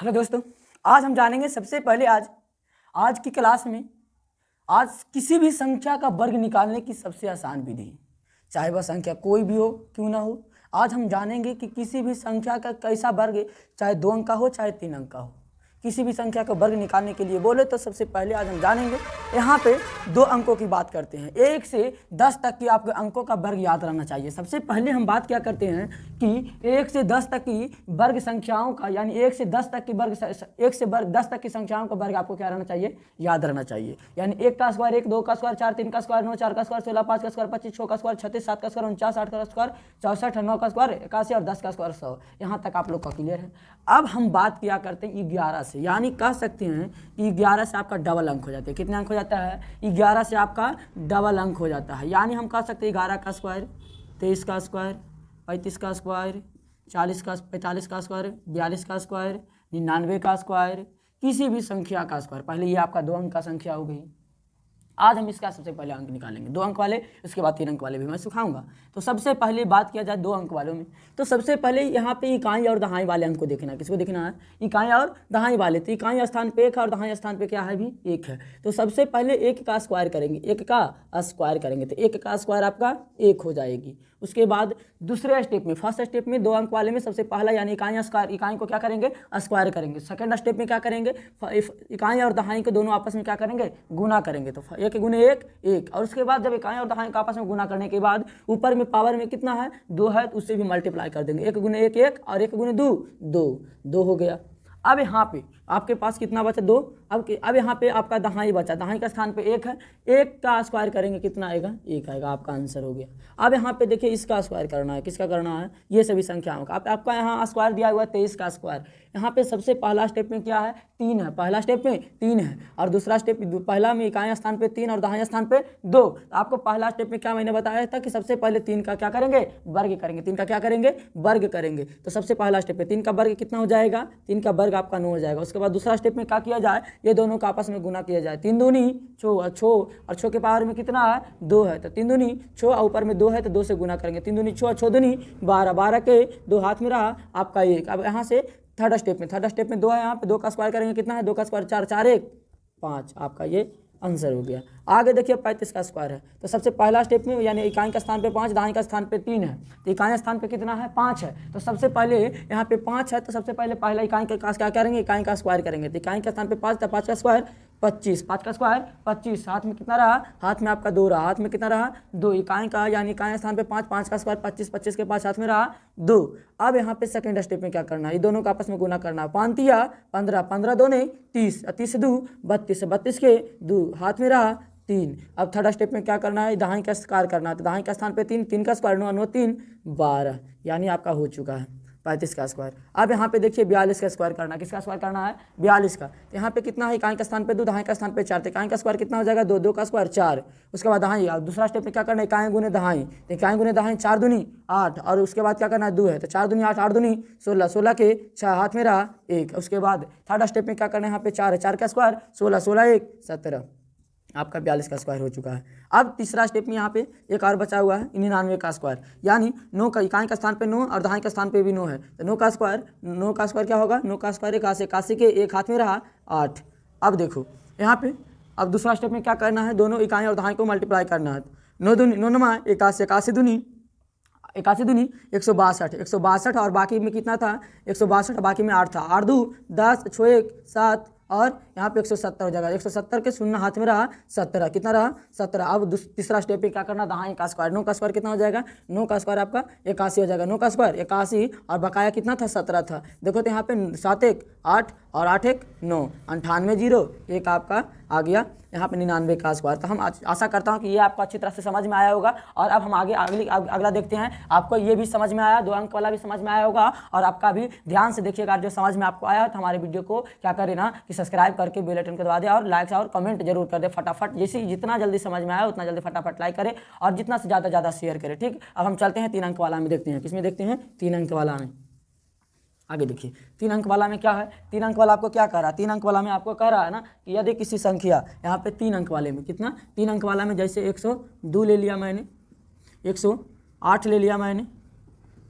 Hello दोस्तों, आज हम जानेंगे सबसे पहले आज की क्लास में आज किसी भी संख्या का वर्ग निकालने की सबसे आसान विधि, चाहे वह संख्या कोई भी हो क्यों ना हो। आज हम जानेंगे कि किसी भी संख्या का कैसा वर्ग, चाहे 2 अंक का हो चाहे 3 अंक का हो, किसी भी संख्या का वर्ग निकालने के लिए बोले तो सबसे पहले आज हम जानेंगे। यहाँ पे 2 अंकों की बात करते हैं। 1 से 10 तक की आपके अंकों का वर्ग याद रहना चाहिए। सबसे पहले हम बात क्या करते हैं कि 1 से 10 तक की वर्ग संख्याओं का, यानी 1 से 10 तक की वर्ग 10 तक की संख्याओं का वर्ग आपको क्या रहना चाहिए, याद रहना चाहिए। यानी 1 का स्क्वायर 1, 2 का स्क्वायर 4, 3 का स्क्वायर 9, 4 का स्क्वायर 16, 5 का स्क्वायर 25, 6 का स्क्वायर 36, 7 का स्क्वायर 49, 8 का स्क्वायर 64, 9 का स्क्वायर 81 और 10 का स्क्वायर 100। यहाँ तक आप लोग का क्लियर है। अब हम बात किया करते हैं 11 से, यानी कह सकते हैं कि 11 से आपका डबल अंक हो जाते हैं। कितने अंक हो जाता है? 11 से आपका डबल अंक हो जाता है। यानी हम कह सकते हैं 11 का स्क्वायर 23 का स्क्वायर 35 का स्क्वायर 40 का 45 का स्क्वायर 42 का स्क्वायर 99 का स्क्वायर, किसी भी संख्या का स्क्वायर। पहले ये आपका 2 अंक का संख्या हो गई। आज हम इसका सबसे पहले अंक निकालेंगे, 2 अंक वाले, उसके बाद 3 अंक वाले भी मैं सिखाऊंगा। तो सबसे पहले बात किया जाए 2 अंक वालों में, तो सबसे पहले यहाँ पे इकाई और दहाई वाले अंक को देखना है। किसको देखना है? इकाई और दहाई वाले। तो इकाई स्थान पे 1 है और दहाई स्थान पे क्या है भी 1 है। तो सबसे पहले 1 का स्क्वायर करेंगे, 1 का स्क्वायर करेंगे तो 1 का स्क्वायर आपका 1 हो जाएगी। उसके बाद दूसरे स्टेप में, फर्स्ट स्टेप में 2 अंक वाले में सबसे पहला यानी इकाई स्क्वायर, इकाई को क्या करेंगे? स्क्वायर करेंगे। सेकंड स्टेप में क्या करेंगे? इकाई और दहाई को दोनों आपस में क्या करेंगे? गुना करेंगे। तो 1 गुने 1 1, और उसके बाद जब इकाई और दहाई का आपस में गुना करने के बाद ऊपर में पावर में कितना है? 2 है, तो उससे भी मल्टीप्लाई कर देंगे। 1 गुने 1 1 और 1 गुने 2 2 2 हो गया। अब यहाँ पे आपके पास कितना बचा? 2। अब यहाँ पे आपका दहाई बचा, दहाई का स्थान पे 1 है, 1 का स्क्वायर करेंगे कितना आएगा? 1 आएगा। आपका आंसर हो गया। अब यहाँ पे देखिए इसका स्क्वायर करना है। किसका करना है? ये सभी संख्याओं का। आपका यहाँ स्क्वायर दिया हुआ है 23 का स्क्वायर। यहाँ पे सबसे पहला स्टेप में क्या है? 3 है। पहला स्टेप में 3 है और दूसरा स्टेप, पहला में इकाई स्थान पे 3 और दहाई स्थान पे 2। आपको पहला स्टेप में क्या मैंने बताया था कि सबसे पहले 3 का क्या करेंगे? वर्ग करेंगे। 3 का क्या करेंगे? वर्ग करेंगे। तो सबसे पहला स्टेप पे 3 का वर्ग कितना हो जाएगा? 3 का वर्ग आपका 9 हो जाएगा। उसके बाद दूसरा स्टेप में क्या किया जाए? ये दोनों का आपस में गुना किया जाए। 3 दूनी 6 और 6 के पावर में कितना है? 2 है। तो 3 दूनी 6 और ऊपर में 2 है तो 2 से गुना करेंगे। 3 दूनी 6 6 दूनी 12, 12 के 2 हाथ में रहा आपका 1। अब यहाँ से थर्ड स्टेप में 2 है, यहाँ पे 2 का स्क्वायर करेंगे कितना है? 2 का स्क्वायर 4 4 1 5, आपका ये आंसर हो गया। आगे देखिए 35 का स्क्वायर है। तो सबसे पहला स्टेप में यानी इकाई का स्थान पे 5, दहाई का स्थान पे 3 है, तो इकाई स्थान पे कितना है? 5 है। तो सबसे पहले यहाँ पे 5 है, तो सबसे पहले पहला इकाई का क्या करेंगे? इकाई का स्क्वायर करेंगे। तो इकाई के स्थान पे 5 था, 5 का स्क्वायर 25, 5 का स्क्वायर 25, हाथ में कितना रहा? हाथ में आपका 2 रहा। हाथ में कितना रहा? 2। इकाई का यानी इकाई स्थान पे 5, 5 का स्क्वायर 25, 25 के 5 हाथ में रहा 2। अब यहाँ पे सेकंड स्टेप में क्या करना है? ये दोनों का आपस में गुना करना है। 5 तिया 15, 15 2 नहीं 30, 30 2 32, 32 के 2 हाथ में रहा 3। अब थर्ड स्टेप में क्या करना है? दहाई का स्क्वायर करना है। तो दहाई का स्थान पे 3, 3 का स्क्वायर 9 9 3 12, यानी आपका हो चुका है 35 का स्क्वायर। अब यहाँ पे देखिए 42 का स्क्वायर करना है। किसका स्क्वायर करना है? 42 का। तो यहाँ पे कितना है? इकाई का स्थान पे 2, दहाई का स्थान पे 4, तो इकाई का स्क्वायर कितना हो जाएगा? 2, 2 का स्क्वायर 4। उसके बाद दहाई, और दूसरा स्टेप में क्या करना है? इकाई गुने दहाई। तो इकाई गुने दहाई 4 दूनी 8, और उसके बाद क्या करना है? 2 है, तो 4 दूनी 8, 8 दूनी 16, 16 के 6 हाथ में रहा 1। उसके बाद थर्ड स्टेप में क्या करना है? यहाँ पे 4 है, 4 का स्क्वायर 16, 16 1 17, आपका 42 का स्क्वायर हो चुका है। अब तीसरा स्टेप में यहाँ पे एक और बचा हुआ है 99 का स्क्वायर, यानी 9 का, इकाई का स्थान पे 9 और दहाई का स्थान पे भी 9 है, तो 9 का स्क्वायर क्या होगा? 9 का स्क्वायर 81, 81 के 1 हाथ में रहा 8। अब देखो यहाँ पे अब दूसरा स्टेप में क्या करना है? दोनों इकाई और दहाई को मल्टीप्लाई करना है। 9 दूनी 9 नमा 81, 81 दूनी 162, 162 और बाकी में कितना था? 162, बाकी में 8 था। 8 2 10, 6 1 7 और यहाँ पे 170 हो जाएगा। 170 के 0 हाथ में रहा 17, कितना रहा? 17। अब तीसरा स्टेप पे क्या करना? दहाई का स्क्वायर। 9 का स्क्वायर कितना हो जाएगा? 9 का स्क्वायर आपका 81 हो जाएगा। 9 का स्क्वायर 81 और बकाया कितना था? 17 था। देखो तो यहाँ पे 7 1 8 और 8 1 9, 98 0 1 आपका आ गया यहाँ पे 99 का स्क्वायर। तो हम आशा करता हूँ कि ये आपको अच्छी तरह से समझ में आया होगा। और अब हम आगे अगला देखते हैं। आपको ये भी समझ में आया, 2 अंक वाला भी समझ में आया होगा, और आपका भी ध्यान से देखिएगा। जो समझ में आपको आया तो हमारे वीडियो को क्या करें ना कि सब्सक्राइब करके बेल आइकन को दबा दे और लाइक और कमेंट जरूर कर दे फटाफट। जितना जल्दी समझ में आया उतना जल्दी फटाफट लाइक करें और जितना से ज़्यादा शेयर करें। ठीक, अब हम चलते हैं 3 अंक वाला में देखते हैं। किसमें देखते हैं? 3 अंक वाला में। आगे देखिए 3 अंक वाला में क्या है? 3 अंक वाला आपको क्या कह रहा है? 3 अंक वाला में आपको कह रहा है ना कि यदि किसी संख्या, यहाँ पे 3 अंक वाले में कितना? 3 अंक वाला में जैसे 102 ले लिया मैंने, 108 ले लिया मैंने,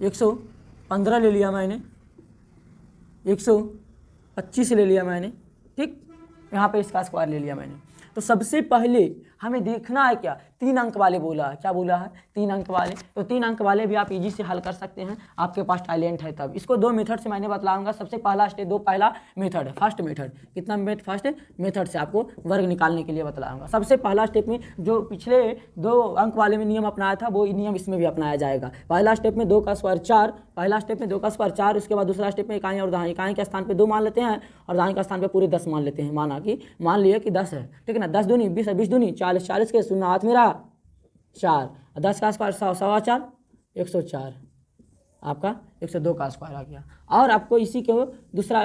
115 ले लिया मैंने, 100 25 ले लिया मैंने, ठीक। यहाँ पे इसका स्क्वायर ले लिया मैंने। तो सबसे पहले हमें देखना है क्या, 3 अंक वाले बोला है, क्या बोला है, 3 अंक वाले। तो 3 अंक वाले भी आप इजी से हल कर सकते हैं, आपके पास टैलेंट है तब। इसको 2 मेथड से मैंने बतलाऊंगा। सबसे पहला स्टेप, पहला मेथड है, फर्स्ट मेथड। कितना फर्स्ट मेथड से आपको वर्ग निकालने के लिए बतलाऊंगा। सबसे पहला स्टेप में जो पिछले 2 अंक वाले में नियम अपनाया था, वो नियम इसमें भी अपनाया जाएगा। पहला स्टेप में 2 का स्क्वायर 4, पहला स्टेप में 2 का स्क्वायर 4। उसके बाद दूसरा स्टेप में इकाई और दहाई, इकाई के स्थान पे 2 मान लेते हैं और दहाई के स्थान पे पूरे 10 मान लेते हैं। मान लिए कि 10 है, ठीक है ना। 10 दूनी 20 है, 20 दूनी 40, 40 के शून्य हाथ मेरा 4, 10 का स्क्वायर 100, 104, 104 आपका 102 का स्क्वायर आ गया। और आपको इसी को दूसरा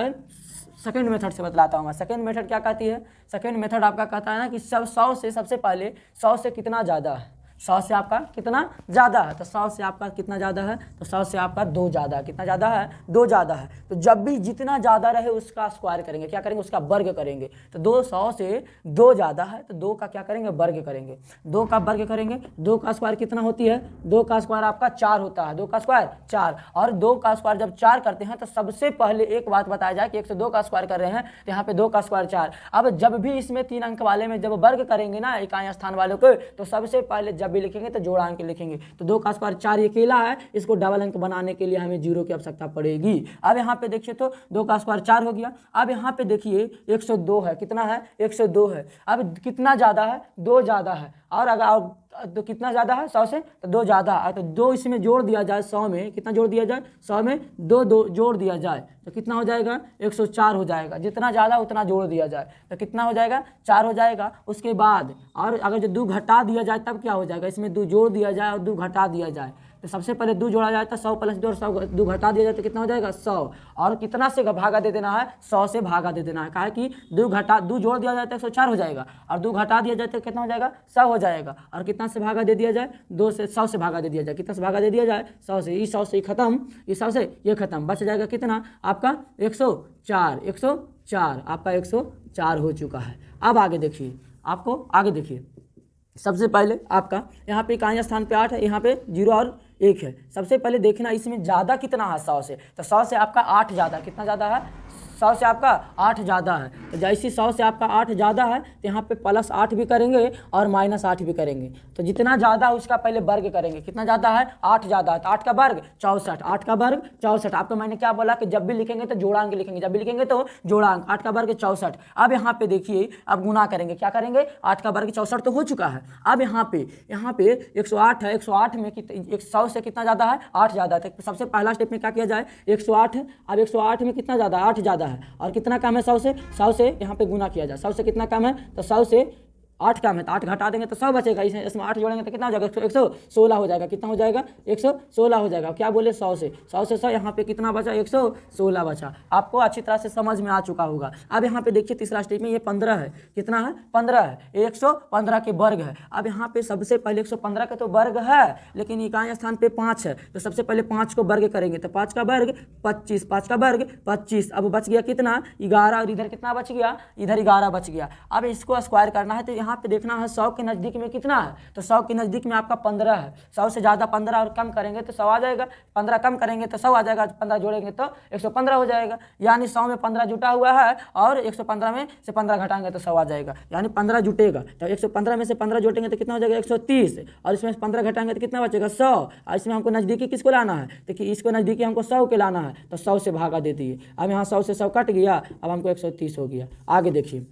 सेकेंड मेथड से बतलाता हूँ मैं। सेकेंड मेथड क्या कहती है, सेकेंड मेथड आपका कहता है ना कि 100 से, सबसे पहले 100 से कितना ज़्यादा है, 100 से आपका कितना ज़्यादा है। तो 100 से आपका कितना ज़्यादा है, तो 100 से आपका 2 ज़्यादा है। कितना ज़्यादा है, 2 ज़्यादा है। तो जब भी जितना ज़्यादा रहे उसका स्क्वायर करेंगे, क्या करेंगे, उसका वर्ग करेंगे। तो 100 से 2 ज़्यादा है तो 2 का क्या करेंगे, वर्ग करेंगे। 2 का वर्ग करेंगे, 2 का स्क्वायर कितना होती है, 2 का स्क्वायर आपका 4 होता है। 2 का स्क्वायर 4, और 2 का स्क्वायर जब 4 करते हैं तो सबसे पहले एक बात बताया जाए कि 102 का स्क्वायर कर रहे हैं तो यहाँ पे 2 का स्क्वायर 4। अब जब भी इसमें 3 अंक वाले में जब वर्ग करेंगे ना इकाई स्थान वालों को, तो सबसे पहले जब भी लिखेंगे तो जोड़ा अंक लिखेंगे। तो 2 का स्क्वायर 4 ये अकेला है, इसको डबल अंक बनाने के लिए हमें 0 की आवश्यकता पड़ेगी। अब यहाँ पे देखिए तो 2 का स्क्वायर 4 हो गया। अब यहाँ पे देखिए 102 है, कितना है, 102 है। अब कितना ज़्यादा है, 2 ज़्यादा है। और अगर तो कितना ज़्यादा है, 100 से तो 2 ज़्यादा है। तो 2 इसमें जोड़ दिया जाए, 100 में कितना जोड़ दिया जाए, 100 में 2 जोड़ दिया जाए तो कितना हो जाएगा, 104 हो जाएगा। जितना ज़्यादा उतना जोड़ दिया जाए तो कितना हो जाएगा, 4 हो जाएगा। उसके बाद और अगर जो 2 घटा दिया जाए तब क्या हो जाएगा, इसमें 2 जोड़ दिया जाए और 2 घटा दिया जाए। तो सबसे पहले 2 जोड़ा जाए तो 100 + 2 और 100 2 घटा दिया जाए तो कितना हो जाएगा, 100। और कितना से भागा दे देना है, 100 से भागा दे देना है। कहा है कि 2 जोड़ दिया जाए तो 104 हो जाएगा और 2 घटा दिया जाए तो कितना हो जाएगा, 100 हो जाएगा। और कितना से भागा दे दिया जाए, 2 से 100 से भागा दे दिया जाए। कितना से भागा दे दिया जाए, 100 से। इस 100 से खत्म, इस 100 से ये खत्म, बच जाएगा कितना आपका 104। 104 आपका 104 हो चुका है। अब आगे देखिए, आपको आगे देखिए। सबसे पहले आपका यहाँ पे इकाई स्थान पे 8 है, यहाँ पे 0 और 1 है। सबसे पहले देखना इसमें ज़्यादा कितना है, 100 से। तो 100 से आपका 8 ज़्यादा, कितना ज़्यादा है, 100 से आपका 8 ज़्यादा है। तो जैसे 100 से आपका 8 ज़्यादा है तो यहाँ पे +8 भी करेंगे और -8 भी करेंगे। तो जितना ज़्यादा है उसका पहले वर्ग करेंगे। कितना ज़्यादा है, 8 ज़्यादा है। तो 8 का वर्ग 64, 8 का वर्ग 64। आपको मैंने क्या बोला कि जब भी लिखेंगे तो जोड़ांक लिखेंगे, जब भी लिखेंगे तो जोड़ांक। 8 का वर्ग 64। अब यहाँ पे देखिए, अब गुना करेंगे, क्या करेंगे, 8 का वर्ग 64 तो हो चुका है। अब यहाँ पे 108 है, 108 में 100 से कितना ज़्यादा है, 8 ज़्यादा है। तो सबसे पहला स्टेप में क्या किया जाए, 108 है। अब 108 में कितना ज़्यादा, 8 ज़्यादा है। और कितना कम है, 100 से, 100 से यहाँ पे गुना किया जाए। 100 से कितना कम है, तो 100 से 8 कम है तो 8 घटा देंगे तो 100 बचेगा। इसमें 8 जोड़ेंगे तो कितना हो जाएगा, 116 हो जाएगा। कितना हो जाएगा, 116 हो जाएगा। क्या बोले, 100 से 100 यहाँ पे कितना बचा, 116 बचा। आपको अच्छी तरह से समझ में आ चुका होगा। अब यहाँ पे देखिए तीसरा स्टेप में ये 15 है। कितना है, 15 है, 115 के वर्ग है। अब यहाँ पे सबसे पहले 115 के तो वर्ग है, लेकिन इकाई स्थान पे 5 है। तो सबसे पहले 5 को वर्ग करेंगे तो 5 का वर्ग 25, 5 का वर्ग 25। अब बच गया कितना, 11। और इधर कितना बच गया, इधर 11 बच गया। अब इसको स्क्वायर करना है तो यहाँ पे देखना है 100 के नज़दीक में कितना है, तो 100 के नज़दीक में आपका 15 है। 100 से ज़्यादा 15 और कम करेंगे तो 100 आ जाएगा। 15 कम करेंगे तो 100 आ जाएगा। 15 जोड़ेंगे तो 115 हो जाएगा। यानी 100 में 15 जुटा हुआ है और 115 में से 15 घटाएंगे तो 100 आ जाएगा। यानी 15 जुटेगा। तो 115 में से 15 जोड़ेंगे तो कितना हो जाएगा, 130। और इसमें से 15 घटाएंगे तो कितना बचेगा, 100। और इसमें हमको नज़दीकी किसको लाना है, देखिए इसको नज़दीकी हमको 100 के लाना है। तो 100 से भागा दे दिए। अब यहाँ 100 से 100 कट गया, अब हमको 130 हो गया। आगे देखिए,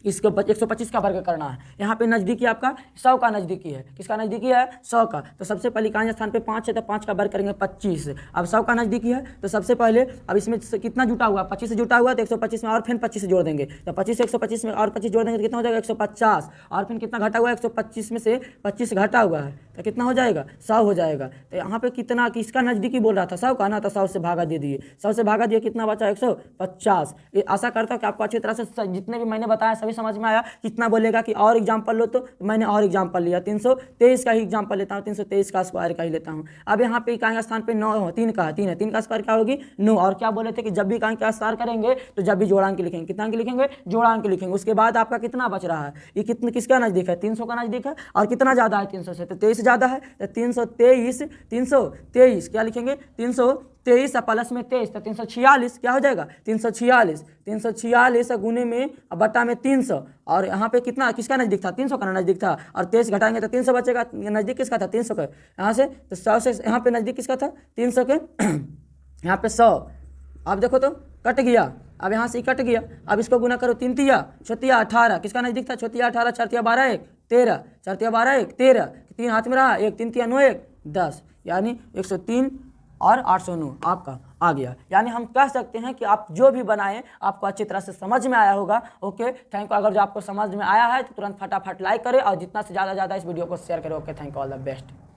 इसको 125 का वर्ग करना है। यहाँ पे नज़दीकी आपका 100 का नज़दीकी है। किसका नज़दीकी है, 100 का। तो सबसे पहले इकाई स्थान पे 5 है तो 5 का वर्ग करेंगे 25। अब 100 का नज़दीकी है तो सबसे पहले अब इसमें कितना जुटा हुआ, 25 से जुटा हुआ तो 125 में और फिर 25 से जोड़ देंगे। तो 25 से 125 में और 25 जोड़ देंगे तो कितना हो जाएगा, 150। और फिर कितना घटा हुआ है, 125 में से 25 घटा हुआ है तो कितना हो जाएगा, 100 हो जाएगा। तो यहाँ पे कितना, किसका नज़दीकी बोल रहा था, 100 का ना, तो 100 से भागा दे दिए। 100 से भागा दिए, कितना बचा, 150। आशा करता हूँ कि आपको अच्छी तरह से जितने भी मैंने बताया सभी समझ में आया। कितना बोलेगा कि और एग्जाम्पल लो, तो मैंने और एग्जाम्पल लिया। 323 का ही एग्जाम्पल लेता हूँ, 323 का स्क्वायर का ही लेता हूँ। अब यहाँ पे इकाई स्थान पे 9 3 का है, 3 का स्क्वायर क्या होगी, 9। और क्या बोले थे कि जब भी इकाई का स्क्वायर करेंगे तो जब भी जोड़ांक लिखेंगे, कितना अंक लिखेंगे, जोड़ांक लिखेंगे। उसके बाद आपका कितना बच रहा है, ये कितना, किसका नज़दीक है, 300 का नज़दीक है। और कितना ज़्यादा है 300 से, तो 23 ज़्यादा है तो 323 क्या लिखेंगे 323 प्लस में 23 तो 346 क्या हो जाएगा 346 गुने में बट्टा में 300 और यहाँ पे कितना किसका नज़दीक था 300 का नज़दीक था और 23 घटाएंगे तो 300 बचेगा। नज़दीक किसका था 300 का यहाँ से तो 100 से यहाँ पे नज़दीक किसका था 300 के यहाँ पे 100। अब देखो तो कट गया, अब यहाँ से ही कट गया। अब इसको गुना करो 3 तिया 18 किसका नज़दीक था 18 4 तिया 12 1 13 4 तिया 12 1 13 3 हाथ में रहा 1 3 तिया 9 1 10 यानी 103 और 809 आपका आ गया। यानी हम कह सकते हैं कि आप जो भी बनाएं आपको अच्छी तरह से समझ में आया होगा। Okay thank you. अगर जो आपको समझ में आया है तो तुरंत फटाफट लाइक करें और जितना से ज़्यादा इस वीडियो को शेयर करें। Okay thank you all the best.